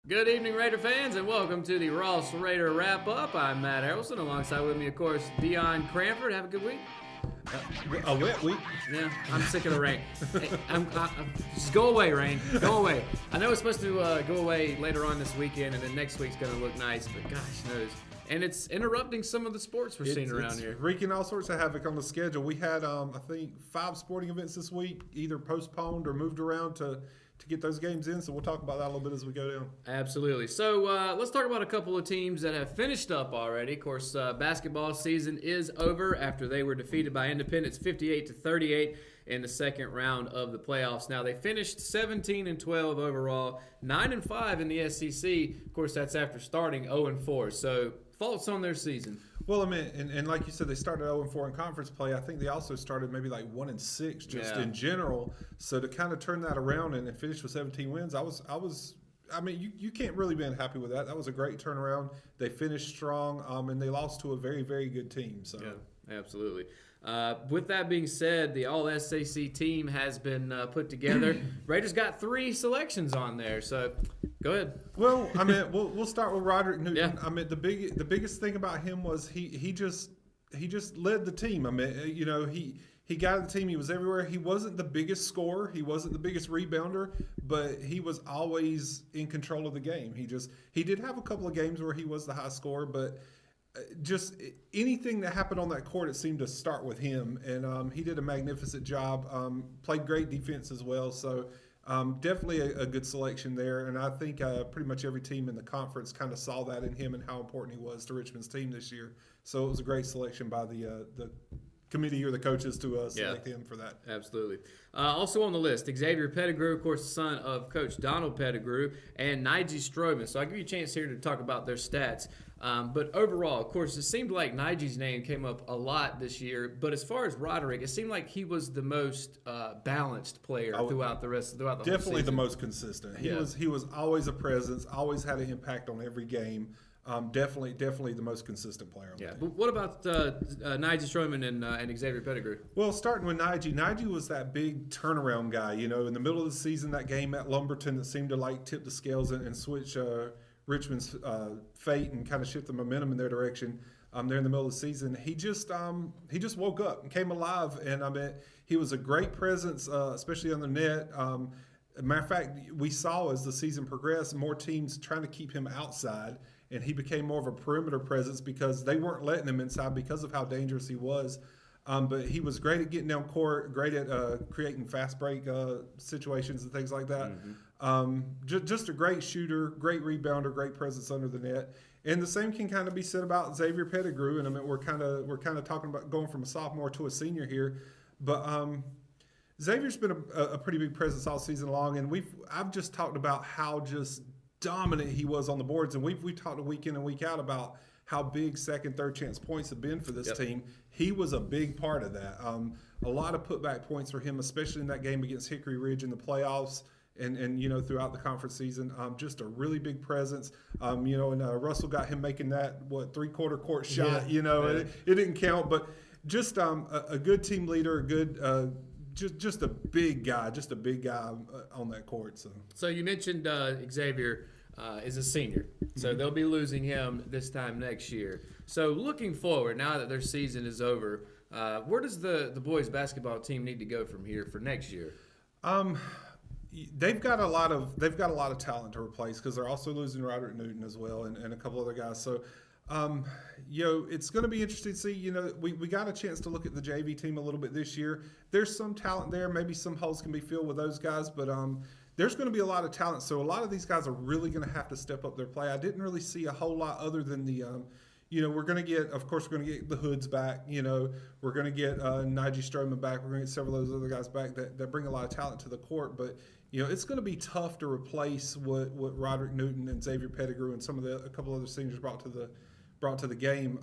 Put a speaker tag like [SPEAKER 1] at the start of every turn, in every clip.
[SPEAKER 1] Good evening, Raider fans, and welcome to the Ross Raider Wrap-Up. I'm Matt Harrelson. Alongside with me, of course, Dion Cranford. Have a good week.
[SPEAKER 2] A wet week.
[SPEAKER 1] Yeah, I'm sick of the rain. Hey, just go away, rain. Go away. I know it's supposed to go away later on this weekend, and then next week's going to look nice, but gosh knows. And it's interrupting some of the sports we're seeing around here.
[SPEAKER 2] Wreaking all sorts of havoc on the schedule. We had, I think, 5 sporting events this week, either postponed or moved around to get those games in. So we'll talk about that a little bit as we go down.
[SPEAKER 1] Absolutely. So let's talk about a couple of teams that have finished up already. Of course, basketball season is over after they were defeated by Independence 58-38 in the second round of the playoffs. Now, they finished 17-12 overall, 9-5 in the SEC. Of course, that's after starting 0-4. So thoughts on their season?
[SPEAKER 2] Well, I mean, and like you said, they started 0-4 in conference play. I think they also started maybe like 1-6 just in general. So to kind of turn that around and finish with 17 wins, I mean, you can't really be unhappy with that. That was a great turnaround. They finished strong, and they lost to a very, very good team. So
[SPEAKER 1] yeah, absolutely. With that being said, the All-SEC team has been put together. Raiders got 3 selections on there, so go ahead.
[SPEAKER 2] Well, I mean, we'll start with Roderick Newton.
[SPEAKER 1] Yeah.
[SPEAKER 2] I mean, the biggest thing about him was he just led the team. I mean, you know, he got the team. He was everywhere. He wasn't the biggest scorer. He wasn't the biggest rebounder, but he was always in control of the game. He did have a couple of games where he was the high scorer, but just anything that happened on that court, it seemed to start with him, and he did a magnificent job. Played great defense as well, so definitely a good selection there. And I think pretty much every team in the conference kind of saw that in him and how important he was to Richmond's team this year. So it was a great selection by the committee or the coaches to select him for that.
[SPEAKER 1] Absolutely. Also on the list, Xavier Pettigrew, of course, the son of Coach Donald Pettigrew, and Nige Stroman. So I'll give you a chance here to talk about their stats. But overall, of course, it seemed like Nige's name came up a lot this year. But as far as Roderick, it seemed like he was the most balanced player throughout the whole season.
[SPEAKER 2] Definitely the most consistent. He was always a presence, always had an impact on every game. Definitely the most consistent player on the team.
[SPEAKER 1] But what about Nige Stroman and Xavier Pettigrew?
[SPEAKER 2] Well, starting with Nige was that big turnaround guy. You know, in the middle of the season, that game at Lumberton that seemed to like tip the scales and switch Richmond's fate and kind of shift the momentum in their direction. There in the middle of the season, he just woke up and came alive, and I mean, he was a great presence, especially on the net. Matter of fact, we saw as the season progressed, more teams trying to keep him outside, and he became more of a perimeter presence because they weren't letting him inside because of how dangerous he was. But he was great at getting down court, great at creating fast break situations and things like that. Just a great shooter, great rebounder, great presence under the net. And the same can kind of be said about Xavier Pettigrew. And I mean, we're kind of talking about going from a sophomore to a senior here, but Xavier's been a pretty big presence all season long. And I've just talked about how just dominant he was on the boards, and we've talked week in and week out about how big second, third chance points have been for this team. He was a big part of that. A lot of putback points for him, especially in that game against Hickory Ridge in the playoffs, and you know, throughout the conference season. Just a really big presence. You know, and Russell got him making that three-quarter court shot. You know, it didn't count, but just a good team leader, a good. Just a big guy, on that court.
[SPEAKER 1] So you mentioned Xavier is a senior, so they'll be losing him this time next year. So looking forward, now that their season is over, where does the boys basketball team need to go from here for next year?
[SPEAKER 2] They've got a lot of talent to replace because they're also losing Roderick Newton as well and a couple other guys. So. You know, it's going to be interesting to see. You know, we got a chance to look at the JV team a little bit this year. There's some talent there. Maybe some holes can be filled with those guys, but there's going to be a lot of talent. So a lot of these guys are really going to have to step up their play. I didn't really see a whole lot other than the, you know, we're going to get the Hoods back. You know, we're going to get Nige Stroman back. We're going to get several of those other guys back that bring a lot of talent to the court. But you know, it's going to be tough to replace what Roderick Newton and Xavier Pettigrew and a couple other seniors brought to the game.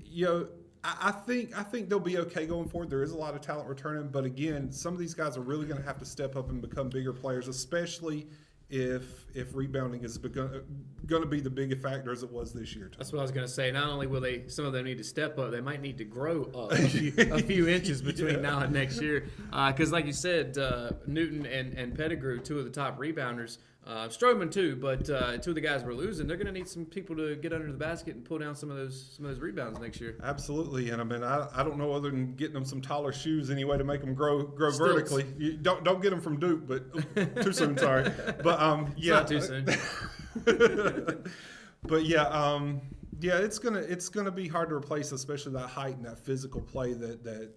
[SPEAKER 2] You know, I think they'll be okay going forward. There is a lot of talent returning, but again, some of these guys are really going to have to step up and become bigger players, especially if rebounding is going to be the big factor as it was this year.
[SPEAKER 1] That's what I was going to say. Not only will some of them need to step up, they might need to grow up a few inches between now and next year. Because like you said, Newton and Pettigrew, two of the top rebounders, Stroman too, but two of the guys we're losing, they're going to need some people to get under the basket and pull down some of those rebounds next year.
[SPEAKER 2] Absolutely, and I mean, I don't know other than getting them some taller shoes anyway to make them grow
[SPEAKER 1] Stilts.
[SPEAKER 2] vertically. You don't get them from Duke, but too soon. Sorry, but yeah,
[SPEAKER 1] It's not too soon.
[SPEAKER 2] but yeah, it's gonna be hard to replace, especially that height and that physical play that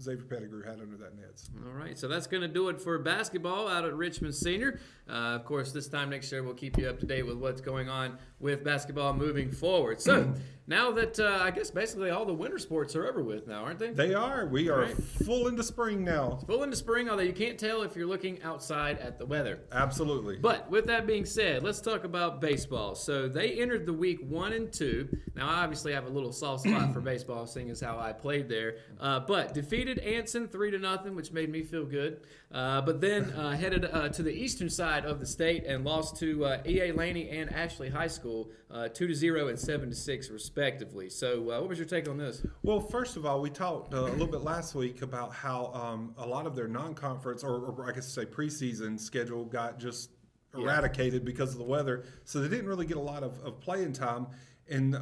[SPEAKER 2] Xavier Pettigrew had under that nets.
[SPEAKER 1] All right, so that's going to do it for basketball out at Richmond Senior. Of course, this time next year we'll keep you up to date with what's going on with basketball moving forward. So now that I guess basically all the winter sports are over with now, aren't they?
[SPEAKER 2] They are. We are
[SPEAKER 1] Right.
[SPEAKER 2] full into spring now.
[SPEAKER 1] Full into spring, although you can't tell if you're looking outside at the weather.
[SPEAKER 2] Absolutely.
[SPEAKER 1] But with that being said, let's talk about baseball. So they entered the week 1 and 2. Now, I obviously have a little soft spot for baseball, seeing as how I played there. But defeated Anson 3-0, which made me feel good. But then headed to the eastern side of the state and lost to E.A. Laney and Ashley High School 2-0 and 7-6 respectively. So what was your take on this?
[SPEAKER 2] Well, first of all, we talked a little bit last week about how a lot of their non-conference, or I guess say preseason schedule got just eradicated because of the weather. So they didn't really get a lot of playing time. And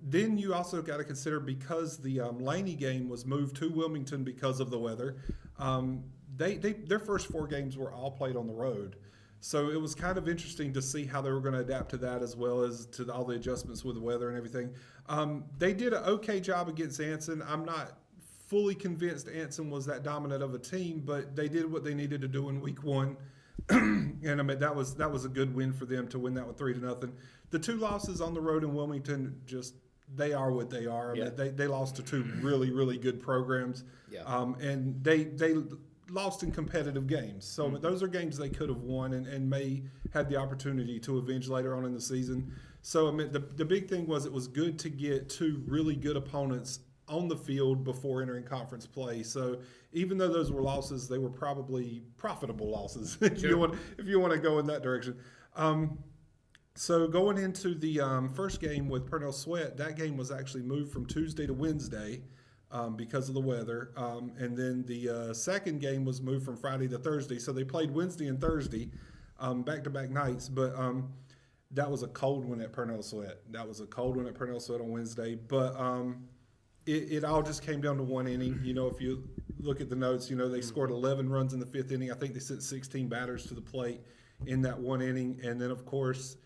[SPEAKER 2] then you also got to consider, because the Laney game was moved to Wilmington because of the weather, their first 4 games were all played on the road. So it was kind of interesting to see how they were going to adapt to that, as well as to all the adjustments with the weather and everything. They did an okay job against Anson. I'm not fully convinced Anson was that dominant of a team, but they did what they needed to do in week 1. And I mean, that was a good win for them to win that one 3-0. The 2 losses on the road in Wilmington, they are what they are. I mean, they lost to 2 really, really good programs.
[SPEAKER 1] Yeah.
[SPEAKER 2] And they lost in competitive games. So those are games they could have won and may have the opportunity to avenge later on in the season. So I mean, the big thing was, it was good to get 2 really good opponents on the field before entering conference play. So even though those were losses, they were probably profitable losses if you want to go in that direction. So going into the first game with Purnell Sweat, that game was actually moved from Tuesday to Wednesday because of the weather. And then the second game was moved from Friday to Thursday. So they played Wednesday and Thursday, back-to-back nights. But that was a cold one at Purnell Sweat. On Wednesday. But it all just came down to 1 inning. You know, if you look at the notes, you know, they scored 11 runs in the 5th inning. I think they sent 16 batters to the plate in that 1 inning. And then, of course,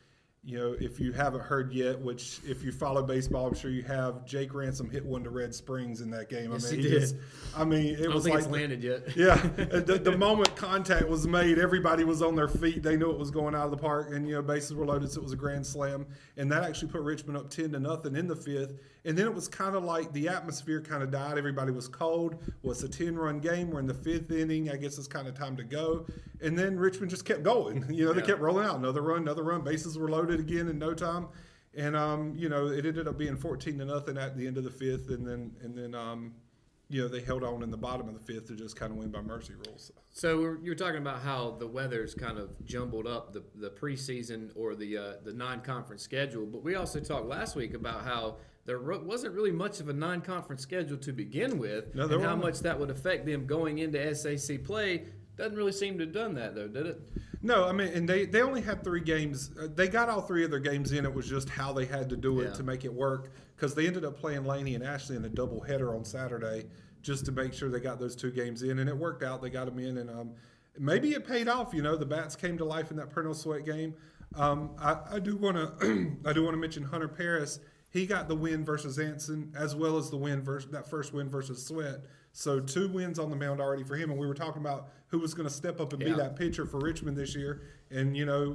[SPEAKER 2] you know, if you haven't heard yet, which if you follow baseball, I'm sure you have, Jake Ransom hit one to Red Springs in that game.
[SPEAKER 1] Yes,
[SPEAKER 2] I mean,
[SPEAKER 1] he did.
[SPEAKER 2] it was
[SPEAKER 1] think
[SPEAKER 2] like
[SPEAKER 1] it's landed yet.
[SPEAKER 2] Yeah, the moment contact was made, everybody was on their feet. They knew it was going out of the park, and you know, bases were loaded, so it was a grand slam. And that actually put Richmond up 10-0 in the 5th. And then it was kind of like the atmosphere kind of died. Everybody was cold. Well, it's a 10-run game. We're in the 5th inning. I guess it's kind of time to go. And then Richmond just kept going. You know, they kept rolling out. Another run. Bases were loaded again in no time. And, you know, it ended up being 14-0 at the end of the 5th. And then you know, they held on in the bottom of the 5th to just kind of win by mercy rules.
[SPEAKER 1] So you were talking about how the weather's kind of jumbled up the preseason or the non-conference schedule, but we also talked last week about how there wasn't really much of a non-conference schedule to begin with, and how much that would affect them going into SAC play. Doesn't really seem to have done that, though, did it?
[SPEAKER 2] No, I mean, and they only had 3 games. They got all 3 of their games in. It was just how they had to do it to make it work, because they ended up playing Laney and Ashley in a doubleheader on Saturday just to make sure they got those 2 games in, and it worked out. They got them in, and maybe it paid off. You know, the bats came to life in that Purnell Sweat game. I do want to mention Hunter Paris. He got the win versus Anson, as well as the win that first win versus Sweat. So 2 wins on the mound already for him. And we were talking about who was going to step up and be that pitcher for Richmond this year. And you know,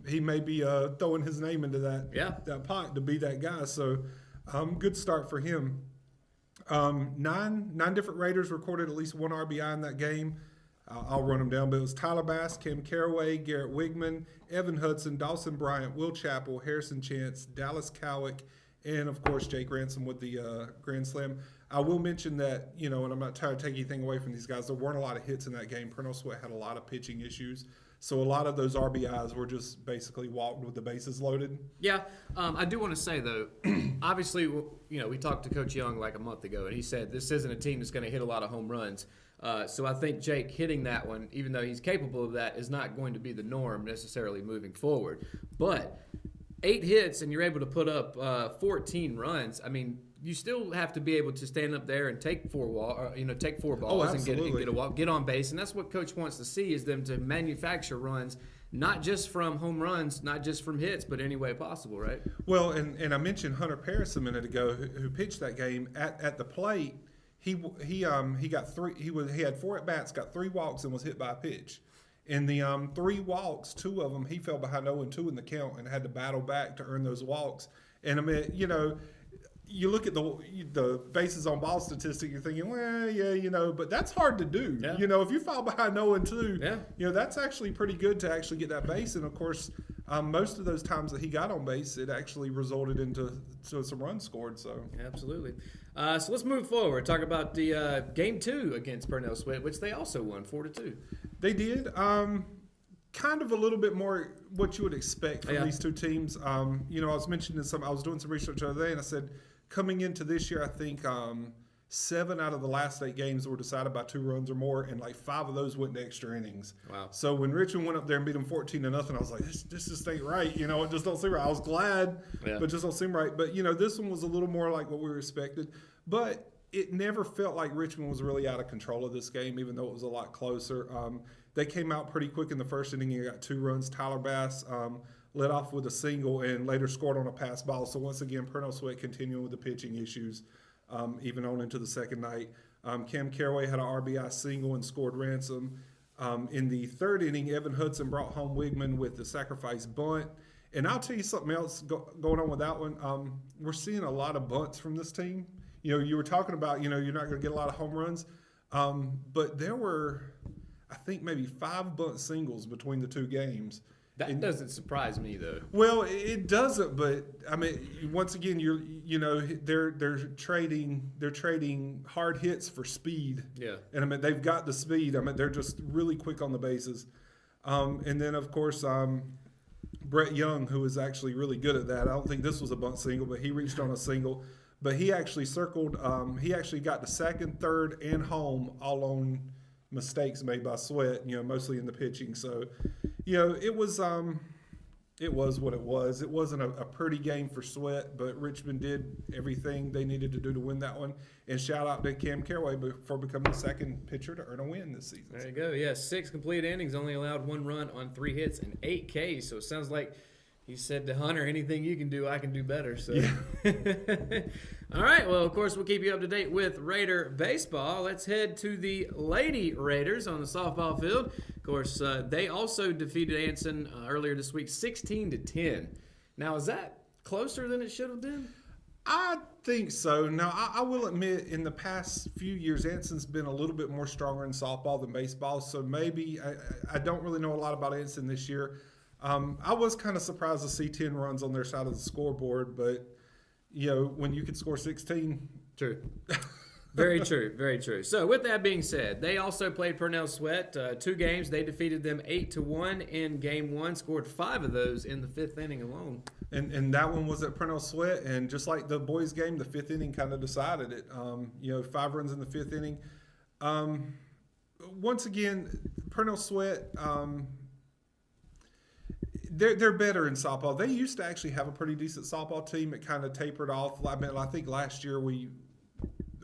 [SPEAKER 2] he may be throwing his name into that pot to be that guy. So good start for him. 9 different Raiders recorded at least 1 RBI in that game. I'll run them down, but it was Tyler Bass, Kim Caraway, Garrett Wigman, Evan Hudson, Dawson Bryant, Will Chappell, Harrison Chance, Dallas Cowick, and, of course, Jake Ransom with the grand slam. I will mention that, you know, and I'm not trying to take anything away from these guys, there weren't a lot of hits in that game. Purnell Sweat had a lot of pitching issues. So a lot of those RBIs were just basically walked with the bases loaded.
[SPEAKER 1] Yeah, I do want to say, though, obviously, you know, we talked to Coach Young like a month ago, and he said this isn't a team that's going to hit a lot of home runs. So I think Jake hitting that one, even though he's capable of that, is not going to be the norm necessarily moving forward. But 8 hits and you're able to put up 14 runs. I mean, you still have to be able to stand up there and take 4 balls and get a walk, get on base, and that's what Coach wants to see, is them to manufacture runs, not just from home runs, not just from hits, but any way possible, right?
[SPEAKER 2] Well, and I mentioned Hunter Paris a minute ago, who pitched that game at the plate. He got 3. He had 4 at bats, got 3 walks, and was hit by a pitch. In the 3 walks, 2 of them he fell behind 0-2 in the count and had to battle back to earn those walks. And I mean, you look at the bases on ball statistic, you're thinking, well, yeah, but that's hard to do.
[SPEAKER 1] Yeah.
[SPEAKER 2] If you fall behind 0-2,
[SPEAKER 1] yeah.
[SPEAKER 2] That's actually pretty good to actually get that base. And of course, most of those times that he got on base, it actually resulted into some runs scored. So
[SPEAKER 1] absolutely. So let's move forward. Talk about the game 2 against Purnell Sweat, which they also won 4-2.
[SPEAKER 2] They did. Kind of a little bit more what you would expect from these two teams. I was mentioning I was doing some research the other day, and I said coming into this year, I think 7 out of the last 8 games were decided by 2 runs or more, and like 5 of those went to extra innings.
[SPEAKER 1] Wow.
[SPEAKER 2] So when Richmond went up there and beat them 14-0, I was like, this just ain't right. It just don't seem right. I was glad, but it just don't seem right. But, this one was a little more like what we expected. But it never felt like Richmond was really out of control of this game, even though it was a lot closer. They came out pretty quick in the first inning and got 2 runs. Tyler Bass led off with a single and later scored on a pass ball. So once again, Purnell Sweat continuing with the pitching issues, even on into the second night. Cam Caraway had an RBI single and scored Ransom. In the third inning, Evan Hudson brought home Wigman with the sacrifice bunt. And I'll tell you something else going on with that one. We're seeing a lot of bunts from this team. You were talking about, you're not going to get a lot of home runs. But there were, I think, maybe 5 bunt singles between the 2 games.
[SPEAKER 1] That doesn't surprise me, though.
[SPEAKER 2] Well, it doesn't, but I mean, once again, they're trading hard hits for speed.
[SPEAKER 1] Yeah.
[SPEAKER 2] And I mean, they've got the speed. I mean, they're just really quick on the bases. And then of course, Brett Young, who is actually really good at that. I don't think this was a bunt single, but he reached on a single. But he actually circled. He actually got to second, third, and home all on mistakes made by Sweat. Mostly in the pitching. So, it was what it was. It wasn't a pretty game for Sweat, but Richmond did everything they needed to do to win that one. And shout out to Cam Caraway for becoming the second pitcher to earn a win this season.
[SPEAKER 1] There you go. Yeah, 6 complete innings, only allowed 1 run on 3 hits and 8 Ks. So it sounds like he said to Hunter, anything you can do, I can do better. So, all right. Well, of course, we'll keep you up to date with Raider baseball. Let's head to the Lady Raiders on the softball field. Of course, they also defeated Anson earlier this week, 16-10. Now, is that closer than it should have been?
[SPEAKER 2] I think so. Now, I will admit, in the past few years, Anson's been a little bit more stronger in softball than baseball. So maybe I don't really know a lot about Anson this year. I was kind of surprised to see 10 runs on their side of the scoreboard, but, when you could score 16.
[SPEAKER 1] True. Very true. Very true. So with that being said, they also played Purnell Sweat 2 games. They defeated them 8-1 in game 1, scored 5 of those in the 5th inning alone.
[SPEAKER 2] And that one was at Purnell Sweat, and just like the boys' game, the 5th inning kind of decided it. 5 runs in the 5th inning. Once again, Purnell Sweat, they're better in softball. They used to actually have a pretty decent softball team. It kind of tapered off. I mean, I think last year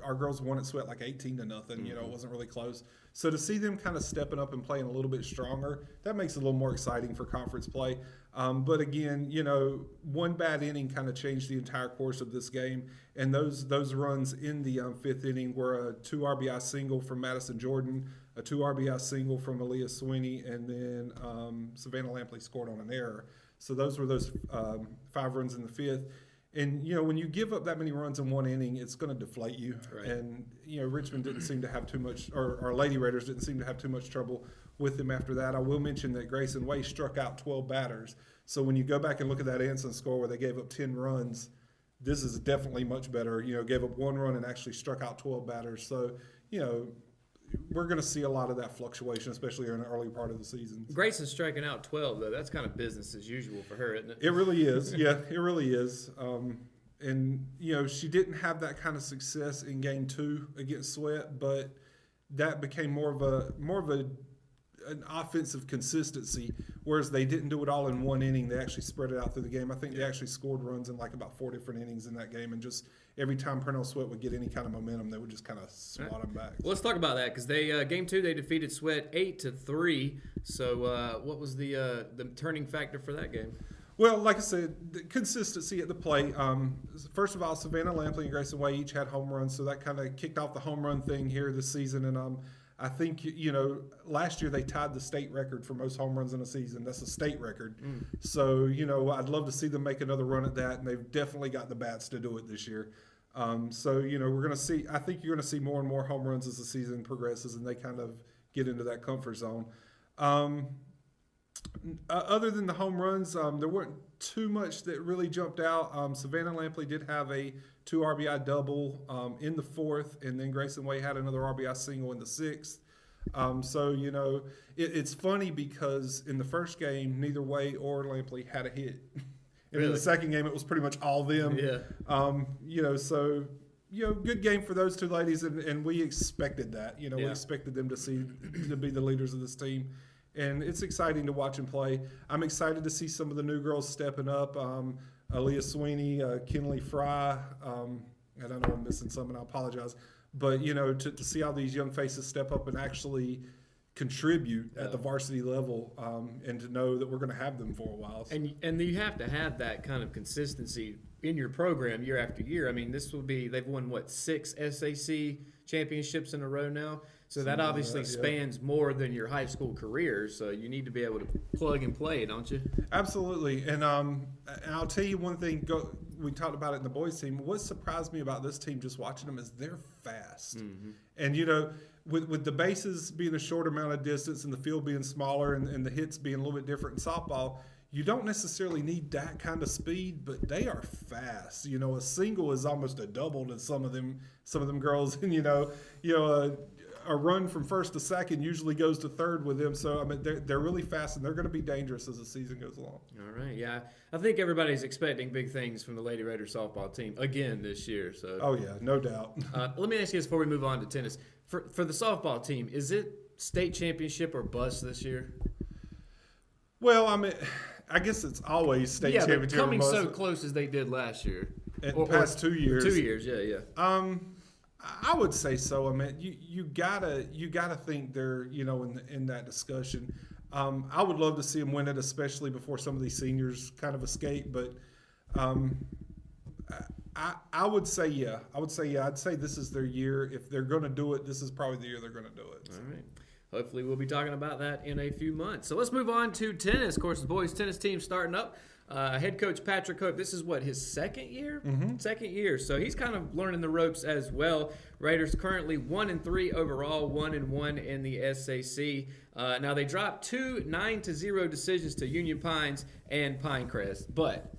[SPEAKER 2] our girls won at Sweat like 18-0. It wasn't really close. So to see them kind of stepping up and playing a little bit stronger, that makes it a little more exciting for conference play. But again, one bad inning kind of changed the entire course of this game. And those runs in the 5th inning were a 2 RBI single from Madison Jordan, a 2 RBI single from Aaliyah Sweeney, and then Savannah Lampley scored on an error. So those were those 5 runs in the 5th. And, when you give up that many runs in 1 inning, it's going to deflate you.
[SPEAKER 1] Right.
[SPEAKER 2] And, Richmond didn't seem to have too much, or Lady Raiders didn't seem to have too much trouble with them after that. I will mention that Grayson Way struck out 12 batters. So when you go back and look at that Anson score where they gave up 10 runs, this is definitely much better. Gave up 1 run and actually struck out 12 batters. So, we're going to see a lot of that fluctuation, especially in the early part of the season.
[SPEAKER 1] Grayson's striking out 12, though. That's kind of business as usual for her, isn't it?
[SPEAKER 2] It really is. Yeah, it really is. And, she didn't have that kind of success in game 2 against Sweat, but, that became more of an offensive consistency, whereas they didn't do it all in one inning. They actually spread it out through the game. I think they actually scored runs in like about 4 different innings in that game, and just every time Purnell Sweat would get any kind of momentum, they would just kind of swat them back.
[SPEAKER 1] Well, let's talk about that because they game 2 they defeated Sweat 8-3. So what was the turning factor for that game?
[SPEAKER 2] Well, like I said, the consistency at the plate. First of all, Savannah Lampley and Grayson Way each had home runs, so that kind of kicked off the home run thing here this season. And I think, last year they tied the state record for most home runs in a season. That's a state record. So, I'd love to see them make another run at that, and they've definitely got the bats to do it this year. So, we're going to see – I think you're going to see more and more home runs as the season progresses and they kind of get into that comfort zone. Other than the home runs, there weren't too much that really jumped out. Savannah Lampley did have a 2 RBI double in the 4th, and then Grayson Way had another RBI single in the 6th. So, it's funny because in the first game, neither Way or Lampley had a hit. And in the second game, it was pretty much all them.
[SPEAKER 1] Yeah.
[SPEAKER 2] So good game for those two ladies, and we expected that. We expected them to be the leaders of this team. And it's exciting to watch them play. I'm excited to see some of the new girls stepping up. Aaliyah Sweeney, Kinley Fry. And I know I'm missing some, and I apologize. But, to see how these young faces step up and actually contribute at the varsity level, and to know that we're going to have them for a while.
[SPEAKER 1] And you have to have that kind of consistency in your program year after year. I mean, they've won, 6 SAC championships in a row now? So that obviously spans more than your high school career. So you need to be able to plug and play, don't you? Absolutely.
[SPEAKER 2] And I'll tell you one thing. We talked about it in the boys team. What surprised me about this team, just watching them, is they're fast. Mm-hmm. And with the bases being a short amount of distance and the field being smaller and the hits being a little bit different in softball, you don't necessarily need that kind of speed, but they are fast. A single is almost a double to some of them girls, and a run from first to second usually goes to third with them. So, they're really fast, and they're going to be dangerous as the season goes along.
[SPEAKER 1] All right, yeah. I think everybody's expecting big things from the Lady Raiders softball team again this year. So,
[SPEAKER 2] oh, yeah, no doubt.
[SPEAKER 1] Let me ask you this before we move on to tennis. For the softball team, is it state championship or bust this year?
[SPEAKER 2] Well, I guess it's always state championship.
[SPEAKER 1] But coming so close as they did last year.
[SPEAKER 2] In the past 2 years.
[SPEAKER 1] 2 years, yeah.
[SPEAKER 2] I would say so. You gotta think they're in that discussion. I would love to see them win it, especially before some of these seniors kind of escape. But I would say yeah. I'd say this is their year. If they're going to do it, this is probably the year they're going to do it.
[SPEAKER 1] All right. Hopefully we'll be talking about that in a few months. So let's move on to tennis. Of course, the boys tennis team starting up. Head coach Patrick Hope, this is his second year?
[SPEAKER 2] Mm-hmm.
[SPEAKER 1] Second year. So he's kind of learning the ropes as well. Raiders currently 1-3 overall, 1-1 in the SAC. Now they dropped 2 9-0 decisions to Union Pines and Pinecrest, but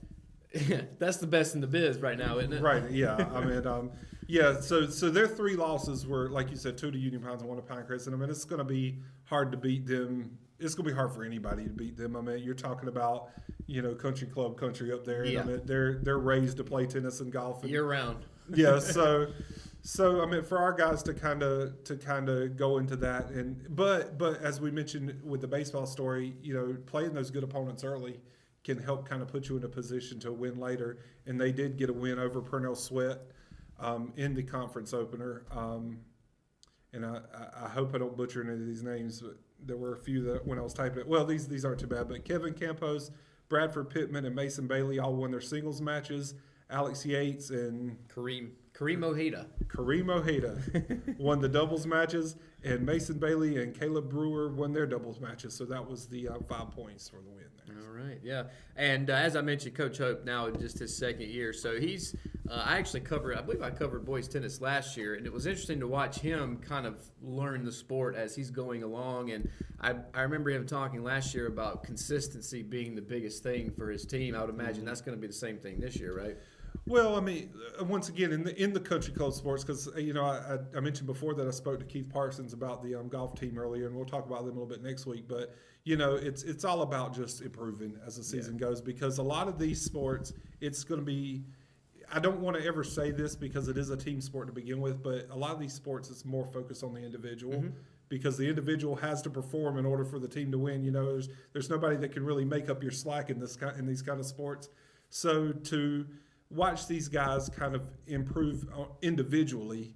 [SPEAKER 1] that's the best in the biz right now, isn't it?
[SPEAKER 2] Right, yeah. So their 3 losses were, like you said, 2 to Union Pines and 1 to Pinecrest. And it's going to be hard to beat them. It's going to be hard for anybody to beat them. You're talking about, country club country up there.
[SPEAKER 1] Yeah.
[SPEAKER 2] And they're raised to play tennis and golf
[SPEAKER 1] year round.
[SPEAKER 2] Yeah. So for our guys to kind of go into that, but as we mentioned with the baseball story, playing those good opponents early can help kind of put you in a position to win later. And they did get a win over Purnell Sweat in the conference opener. And I hope I don't butcher any of these names, but there were a few that when I was typing it. Well, these aren't too bad, but Kevin Campos, Bradford Pittman, and Mason Bailey all won their singles matches. Alex Yates and
[SPEAKER 1] Kareem Ojeda.
[SPEAKER 2] Won the doubles matches, and Mason Bailey and Caleb Brewer won their doubles matches. So that was the 5 points for the win there.
[SPEAKER 1] All right, yeah. And as I mentioned, Coach Hope now in just his second year. So he's I believe I covered boys tennis last year, and it was interesting to watch him kind of learn the sport as he's going along. And I remember him talking last year about consistency being the biggest thing for his team. I would imagine that's going to be the same thing this year, right?
[SPEAKER 2] Well, once again, in the country club sports, because I mentioned before that I spoke to Keith Parsons about the golf team earlier, and we'll talk about them a little bit next week. But it's all about just improving as the season goes, because a lot of these sports, it's going to be. I don't want to ever say this because it is a team sport to begin with, but a lot of these sports it's more focused on the individual because the individual has to perform in order for the team to win. You know, there's nobody that can really make up your slack in these kind of sports. So to watch these guys kind of improve individually,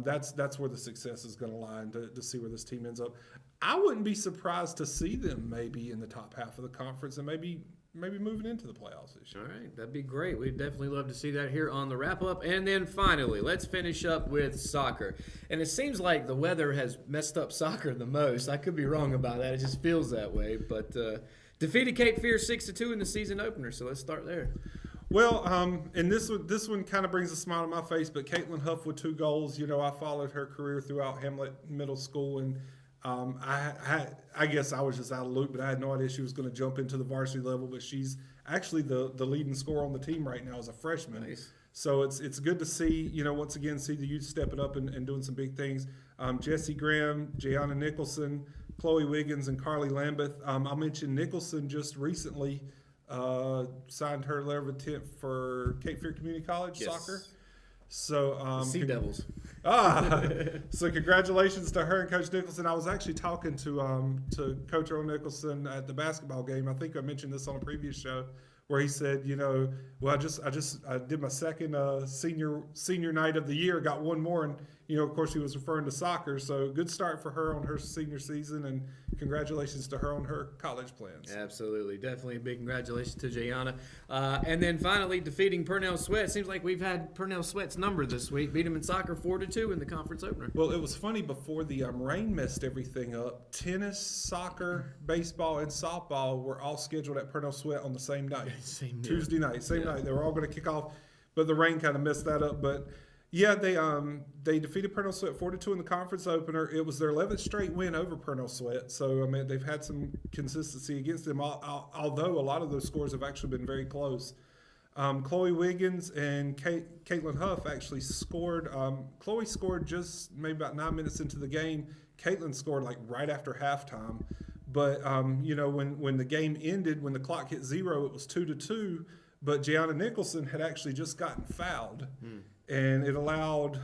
[SPEAKER 2] that's where the success is going to lie, and to see where this team ends up. I wouldn't be surprised to see them maybe in the top half of the conference and maybe moving into the playoffs this year.
[SPEAKER 1] All right, that'd be great. We'd definitely love to see that here on the wrap-up. And then finally, let's finish up with soccer. And it seems like the weather has messed up soccer the most. I could be wrong about that. It just feels that way. But defeated Cape Fear 6-2 in the season opener, so let's start there.
[SPEAKER 2] Well, and this one kind of brings a smile to my face, but Caitlin Huff with 2 goals. You know, I followed her career throughout Hamlet Middle School, and I guess I was just out of the loop, but I had no idea she was going to jump into the varsity level. But she's actually the leading scorer on the team right now as a freshman.
[SPEAKER 1] Nice.
[SPEAKER 2] So it's good to see, you know, once again, see the youth stepping up and doing some big things. Jessie Graham, Gianna Nicholson, Chloe Wiggins, and Carly Lambeth. I'll mention Nicholson just recently signed her letter of intent for Cape Fear Community College soccer. So
[SPEAKER 1] Sea Devils.
[SPEAKER 2] So congratulations to her and Coach Nicholson. I was actually talking to Coach Earl Nicholson at the basketball game. I think I mentioned this on a previous show, where he said, you know, well, I did my second senior night of the year, got one more, and you know, of course, he was referring to soccer. So good start for her on her senior season, and congratulations to her on her college plans.
[SPEAKER 1] Absolutely. Definitely a big congratulations to Gianna. And then finally, defeating Purnell Sweat. Seems like we've had Purnell Sweat's number this week. Beat them in soccer 4-2 in the conference opener.
[SPEAKER 2] Well, it was funny before the rain messed everything up. Tennis, soccer, baseball, and softball were all scheduled at Purnell Sweat on the same night. Tuesday night, same night. They were all going to kick off, but the rain kind of messed that up. But yeah, they defeated Purnell Sweat 4-2 in the conference opener. It was their 11th straight win over Purnell Sweat. So I mean, they've had some consistency against them. Although a lot of those scores have actually been very close. Chloe Wiggins and Caitlin Huff actually scored. Chloe scored just maybe about 9 minutes into the game. Caitlin scored like right after halftime. But you know, when the game ended, when the clock hit 0, it was 2-2. But Gianna Nicholson had actually just gotten fouled. And it allowed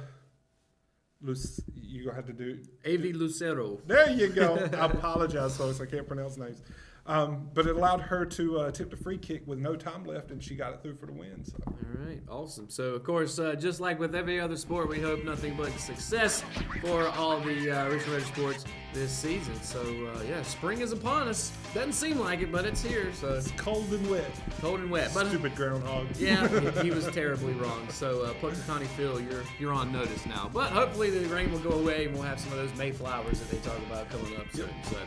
[SPEAKER 2] you're going to have to do
[SPEAKER 1] Avi Lucero.
[SPEAKER 2] There you go. I apologize, folks. I can't pronounce names. But it allowed her to tip the free kick with no time left, and she got it through for the win. So.
[SPEAKER 1] All right, awesome. So, of course, just like with every other sport, we hope nothing but success for all the Richmond Raider sports this season. So, yeah, spring is upon us. Doesn't seem like it, but it's here. So
[SPEAKER 2] it's cold and wet.
[SPEAKER 1] Cold and wet. But,
[SPEAKER 2] stupid groundhog.
[SPEAKER 1] Yeah, he was terribly wrong. So, Punxsutawney Phil, you're on notice now. But hopefully the rain will go away, and we'll have some of those Mayflowers that they talk about coming up soon. So.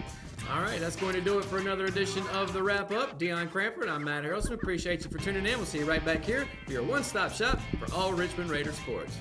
[SPEAKER 1] All right, that's going to do it for another edition of The Wrap-Up. Dion Cranford, I'm Matt Harrelson. Appreciate you for tuning in. We'll see you right back here for your one-stop shop for all Richmond Raider sports.